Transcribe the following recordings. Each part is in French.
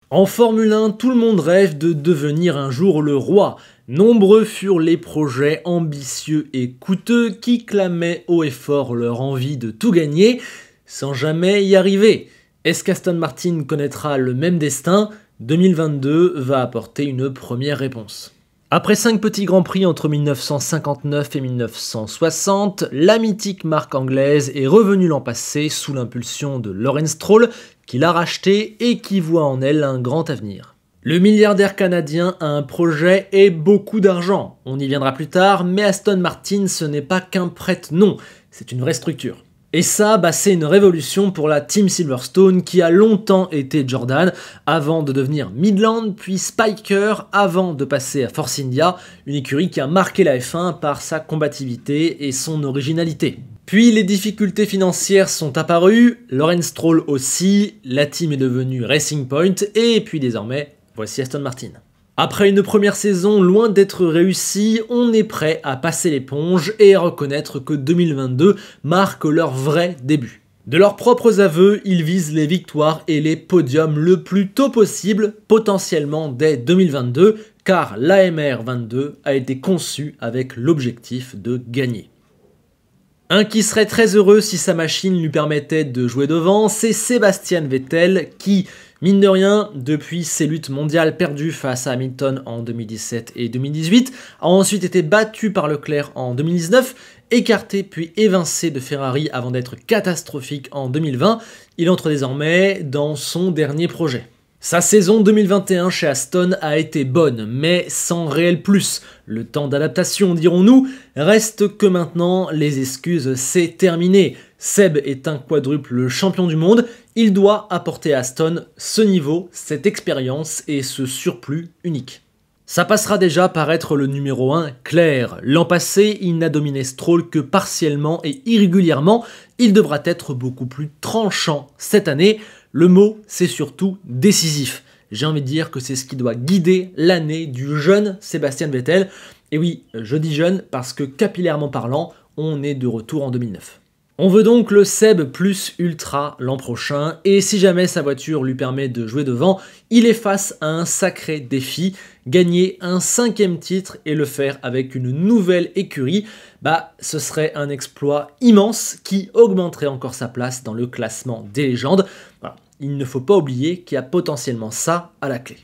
En Formule 1, tout le monde rêve de devenir un jour le roi. Nombreux furent les projets ambitieux et coûteux qui clamaient haut et fort leur envie de tout gagner, sans jamais y arriver. Est-ce qu'Aston Martin connaîtra le même destin? 2022 va apporter une première réponse. Après 5 petits grands prix entre 1959 et 1960, la mythique marque anglaise est revenue l'an passé sous l'impulsion de Lawrence Stroll, qui l'a rachetée et qui voit en elle un grand avenir. Le milliardaire canadien a un projet et beaucoup d'argent. On y viendra plus tard, mais Aston Martin ce n'est pas qu'un prête-nom, c'est une vraie structure. Et ça, c'est une révolution pour la Team Silverstone qui a longtemps été Jordan, avant de devenir Midland, puis Spyker, avant de passer à Force India, une écurie qui a marqué la F1 par sa combativité et son originalité. Puis les difficultés financières sont apparues, Lawrence Stroll aussi, la team est devenue Racing Point, et puis désormais, voici Aston Martin. Après une première saison loin d'être réussie, on est prêt à passer l'éponge et à reconnaître que 2022 marque leur vrai début. De leurs propres aveux, ils visent les victoires et les podiums le plus tôt possible, potentiellement dès 2022, car l'AMR 22 a été conçu avec l'objectif de gagner. Un qui serait très heureux si sa machine lui permettait de jouer devant, c'est Sebastian Vettel qui, mine de rien, depuis ses luttes mondiales perdues face à Hamilton en 2017 et 2018, a ensuite été battu par Leclerc en 2019, écarté puis évincé de Ferrari avant d'être catastrophique en 2020, il entre désormais dans son dernier projet. Sa saison 2021 chez Aston a été bonne, mais sans réel plus. Le temps d'adaptation, dirons-nous, reste que maintenant, les excuses, c'est terminé. Seb est un quadruple champion du monde, il doit apporter à Aston ce niveau, cette expérience et ce surplus unique. Ça passera déjà par être le numéro 1 clair. L'an passé, il n'a dominé Stroll que partiellement et irrégulièrement, il devra être beaucoup plus tranchant cette année. Le mot, c'est surtout décisif. J'ai envie de dire que c'est ce qui doit guider l'année du jeune Sebastian Vettel. Et oui, je dis jeune parce que capillairement parlant, on est de retour en 2009. On veut donc le Seb plus Ultra l'an prochain, et si jamais sa voiture lui permet de jouer devant, il est face à un sacré défi, gagner un 5e titre et le faire avec une nouvelle écurie, ce serait un exploit immense qui augmenterait encore sa place dans le classement des légendes. Voilà. Il ne faut pas oublier qu'il y a potentiellement ça à la clé.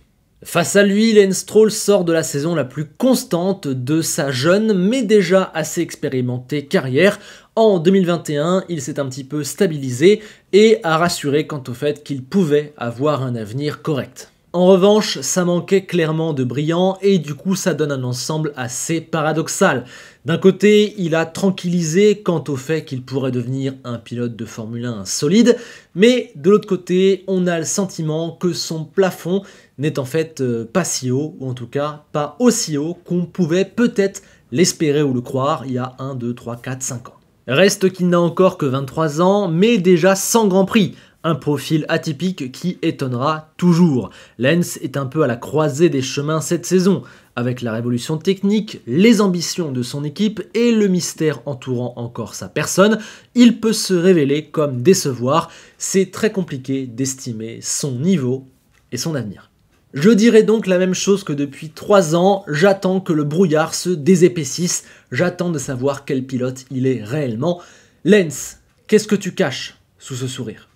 Face à lui, Lance Stroll sort de la saison la plus constante de sa jeune mais déjà assez expérimentée carrière. En 2021, il s'est un petit peu stabilisé et a rassuré quant au fait qu'il pouvait avoir un avenir correct. En revanche, ça manquait clairement de brillant et du coup ça donne un ensemble assez paradoxal. D'un côté, il a tranquillisé quant au fait qu'il pourrait devenir un pilote de Formule 1 solide, mais de l'autre côté, on a le sentiment que son plafond n'est en fait pas si haut, ou en tout cas pas aussi haut qu'on pouvait peut-être l'espérer ou le croire il y a 1, 2, 3, 4, 5 ans. Reste qu'il n'a encore que 23 ans, mais déjà 100 grands prix. Un profil atypique qui étonnera toujours. Lance est un peu à la croisée des chemins cette saison, avec la révolution technique, les ambitions de son équipe et le mystère entourant encore sa personne, il peut se révéler comme décevoir. C'est très compliqué d'estimer son niveau et son avenir. Je dirais donc la même chose que depuis 3 ans, j'attends que le brouillard se désépaississe, j'attends de savoir quel pilote il est réellement. Lance, qu'est-ce que tu caches sous ce sourire ?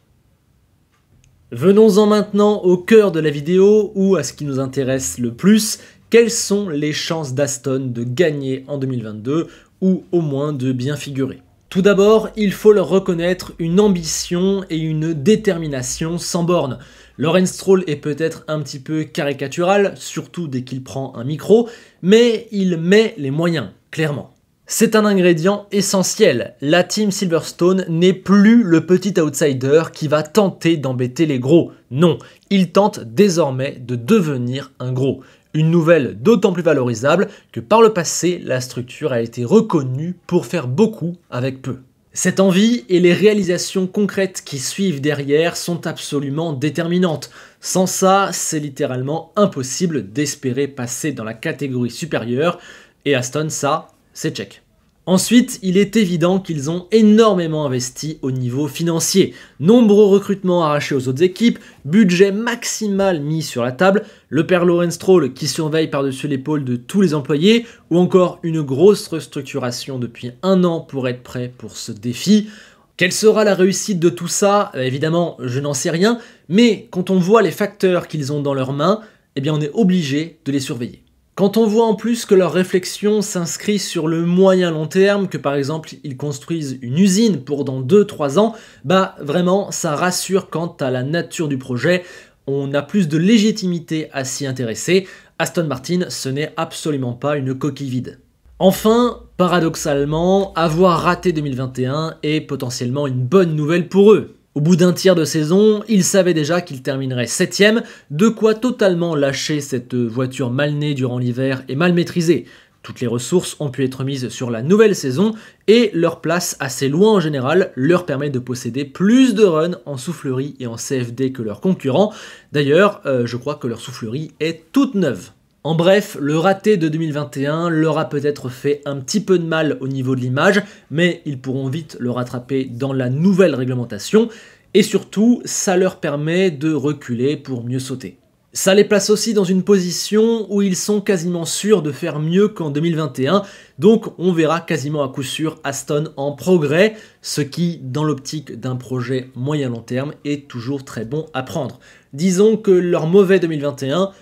Venons-en maintenant au cœur de la vidéo ou à ce qui nous intéresse le plus. Quelles sont les chances d'Aston de gagner en 2022 ou au moins de bien figurer? Tout d'abord, il faut leur reconnaître une ambition et une détermination sans borne. Lawrence Stroll est peut-être un petit peu caricatural, surtout dès qu'il prend un micro, mais il met les moyens, clairement. C'est un ingrédient essentiel. La Team Silverstone n'est plus le petit outsider qui va tenter d'embêter les gros. Non, il tente désormais de devenir un gros. Une nouvelle d'autant plus valorisable que par le passé, la structure a été reconnue pour faire beaucoup avec peu. Cette envie et les réalisations concrètes qui suivent derrière sont absolument déterminantes. Sans ça, c'est littéralement impossible d'espérer passer dans la catégorie supérieure. Et Aston, ça, c'est check. Ensuite, il est évident qu'ils ont énormément investi au niveau financier. Nombreux recrutements arrachés aux autres équipes, budget maximal mis sur la table, le père Lawrence Stroll qui surveille par-dessus l'épaule de tous les employés, ou encore une grosse restructuration depuis 1 an pour être prêt pour ce défi. Quelle sera la réussite de tout ça? Évidemment, je n'en sais rien, mais quand on voit les facteurs qu'ils ont dans leurs mains, eh bien on est obligé de les surveiller. Quand on voit en plus que leur réflexion s'inscrit sur le moyen long terme, que par exemple ils construisent une usine pour dans 2-3 ans, bah vraiment ça rassure quant à la nature du projet, on a plus de légitimité à s'y intéresser. Aston Martin, ce n'est absolument pas une coquille vide. Enfin, paradoxalement, avoir raté 2021 est potentiellement une bonne nouvelle pour eux. Au bout d'un tiers de saison, ils savaient déjà qu'ils termineraient 7ème, de quoi totalement lâcher cette voiture mal née durant l'hiver et mal maîtrisée. Toutes les ressources ont pu être mises sur la nouvelle saison et leur place assez loin en général leur permet de posséder plus de runs en soufflerie et en CFD que leurs concurrents. D'ailleurs, je crois que leur soufflerie est toute neuve. En bref, le raté de 2021 leur a peut-être fait un petit peu de mal au niveau de l'image, mais ils pourront vite le rattraper dans la nouvelle réglementation, et surtout, ça leur permet de reculer pour mieux sauter. Ça les place aussi dans une position où ils sont quasiment sûrs de faire mieux qu'en 2021, donc on verra quasiment à coup sûr Aston en progrès, ce qui, dans l'optique d'un projet moyen-long terme, est toujours très bon à prendre. Disons que leur mauvais 2021,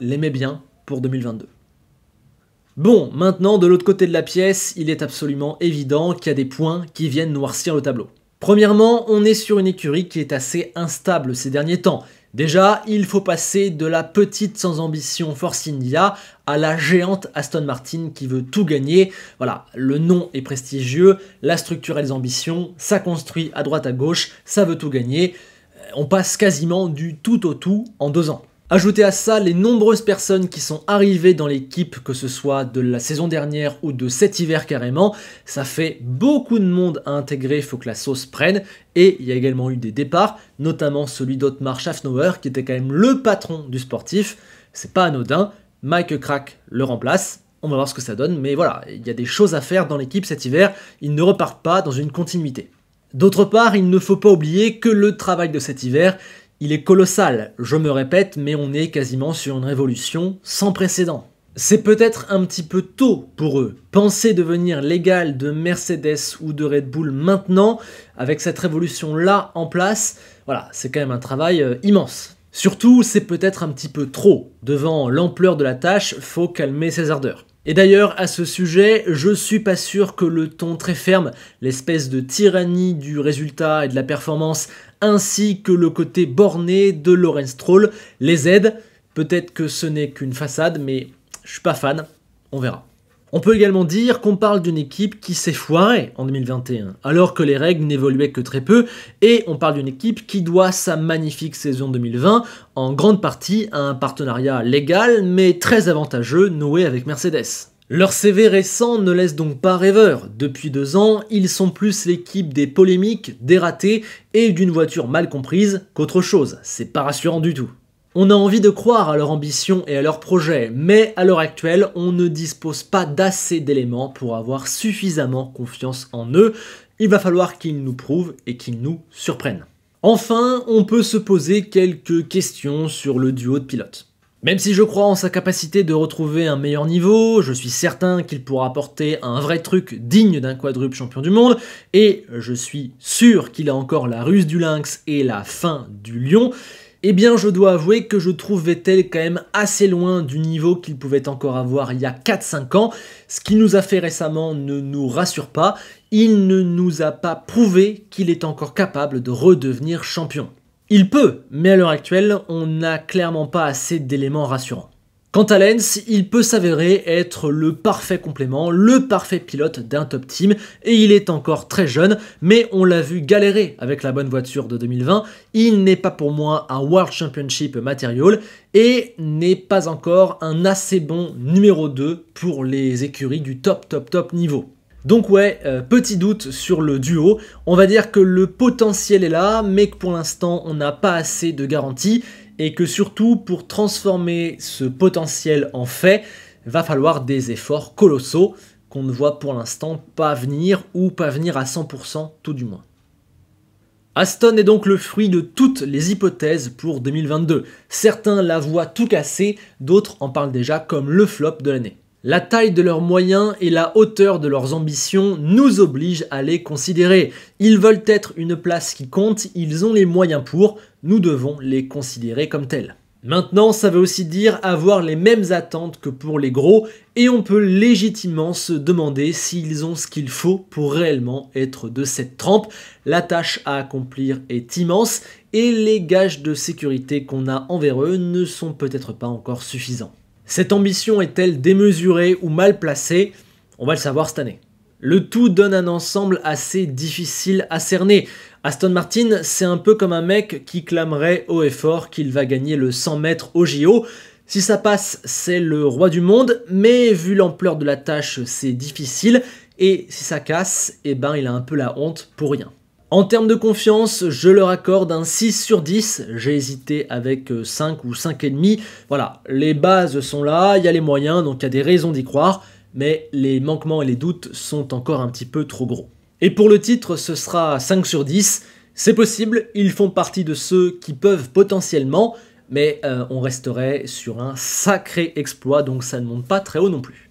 l'aimait bien pour 2022. Bon, maintenant de l'autre côté de la pièce, il est absolument évident qu'il y a des points qui viennent noircir le tableau. Premièrement, on est sur une écurie qui est assez instable ces derniers temps. Déjà, il faut passer de la petite sans ambition Force India à la géante Aston Martin qui veut tout gagner. Voilà, le nom est prestigieux, la structure a des ambitions, ça construit à droite à gauche, ça veut tout gagner. On passe quasiment du tout au tout en 2 ans. Ajoutez à ça les nombreuses personnes qui sont arrivées dans l'équipe, que ce soit de la saison dernière ou de cet hiver carrément, ça fait beaucoup de monde à intégrer, il faut que la sauce prenne, et il y a également eu des départs, notamment celui d'Otmar Schaffnauer, qui était quand même le patron du sportif, c'est pas anodin, Mike Crack le remplace, on va voir ce que ça donne, mais voilà, il y a des choses à faire dans l'équipe cet hiver, ils ne repartent pas dans une continuité. D'autre part, il ne faut pas oublier que le travail de cet hiver, il est colossal, je me répète, mais on est quasiment sur une révolution sans précédent. C'est peut-être un petit peu tôt pour eux. Penser devenir l'égal de Mercedes ou de Red Bull maintenant, avec cette révolution-là en place, voilà, c'est quand même un travail immense. Surtout, c'est peut-être un petit peu trop. Devant l'ampleur de la tâche, faut calmer ses ardeurs. Et d'ailleurs, à ce sujet, je suis pas sûr que le ton très ferme, l'espèce de tyrannie du résultat et de la performance, ainsi que le côté borné de Lawrence Stroll les aide. Peut-être que ce n'est qu'une façade, mais je suis pas fan, on verra. On peut également dire qu'on parle d'une équipe qui s'est foirée en 2021, alors que les règles n'évoluaient que très peu, et on parle d'une équipe qui doit sa magnifique saison 2020 en grande partie à un partenariat légal mais très avantageux noué avec Mercedes. Leur CV récent ne laisse donc pas rêveur. Depuis 2 ans, ils sont plus l'équipe des polémiques, des ratés et d'une voiture mal comprise qu'autre chose. C'est pas rassurant du tout. On a envie de croire à leur ambition et à leur projet, mais à l'heure actuelle, on ne dispose pas d'assez d'éléments pour avoir suffisamment confiance en eux. Il va falloir qu'ils nous prouvent et qu'ils nous surprennent. Enfin, on peut se poser quelques questions sur le duo de pilotes. Même si je crois en sa capacité de retrouver un meilleur niveau, je suis certain qu'il pourra apporter un vrai truc digne d'un quadruple champion du monde, et je suis sûr qu'il a encore la ruse du lynx et la faim du lion, eh bien je dois avouer que je trouve Vettel quand même assez loin du niveau qu'il pouvait encore avoir il y a 4-5 ans. Ce qu'il nous a fait récemment ne nous rassure pas, il ne nous a pas prouvé qu'il est encore capable de redevenir champion. Il peut, mais à l'heure actuelle, on n'a clairement pas assez d'éléments rassurants. Quant à Lance, il peut s'avérer être le parfait complément, le parfait pilote d'un top team, et il est encore très jeune, mais on l'a vu galérer avec la bonne voiture de 2020, il n'est pas pour moi un World Championship Material, et n'est pas encore un assez bon numéro 2 pour les écuries du top niveau. Donc ouais, petit doute sur le duo, on va dire que le potentiel est là, mais que pour l'instant on n'a pas assez de garanties, et que surtout pour transformer ce potentiel en fait, va falloir des efforts colossaux. qu'on ne voit pour l'instant pas venir, ou pas venir à 100% tout du moins. Aston est donc le fruit de toutes les hypothèses pour 2022. Certains la voient tout casser, d'autres en parlent déjà comme le flop de l'année. La taille de leurs moyens et la hauteur de leurs ambitions nous obligent à les considérer. Ils veulent être une place qui compte, ils ont les moyens pour, nous devons les considérer comme tels. Maintenant, ça veut aussi dire avoir les mêmes attentes que pour les gros, et on peut légitimement se demander s'ils ont ce qu'il faut pour réellement être de cette trempe. La tâche à accomplir est immense, et les gages de sécurité qu'on a envers eux ne sont peut-être pas encore suffisants. Cette ambition est-elle démesurée ou mal placée? On va le savoir cette année. Le tout donne un ensemble assez difficile à cerner. Aston Martin, c'est un peu comme un mec qui clamerait haut et fort qu'il va gagner le 100 mètres au JO. Si ça passe, c'est le roi du monde, mais vu l'ampleur de la tâche, c'est difficile. Et si ça casse, eh ben il a un peu la honte pour rien. En termes de confiance, je leur accorde un 6 sur 10, j'ai hésité avec 5 ou 5,5. Voilà, les bases sont là, il y a les moyens, donc il y a des raisons d'y croire, mais les manquements et les doutes sont encore un petit peu trop gros. Et pour le titre, ce sera 5 sur 10, c'est possible, ils font partie de ceux qui peuvent potentiellement, mais on resterait sur un sacré exploit, donc ça ne monte pas très haut non plus.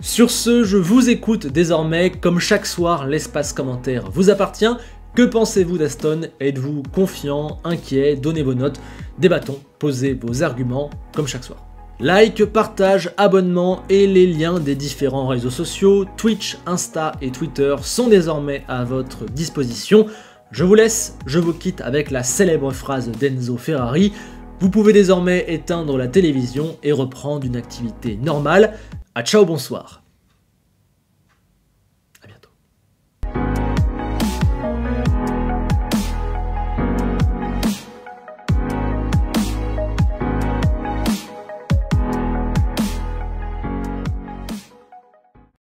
Sur ce, je vous écoute désormais, comme chaque soir, l'espace commentaire vous appartient. Que pensez-vous d'Aston? Êtes-vous confiant, inquiet? Donnez vos notes, débattons, posez vos arguments, comme chaque soir. Like, partage, abonnement et les liens des différents réseaux sociaux, Twitch, Insta et Twitter sont désormais à votre disposition. Je vous laisse, je vous quitte avec la célèbre phrase d'Enzo Ferrari. Vous pouvez désormais éteindre la télévision et reprendre une activité normale. A ciao, bonsoir.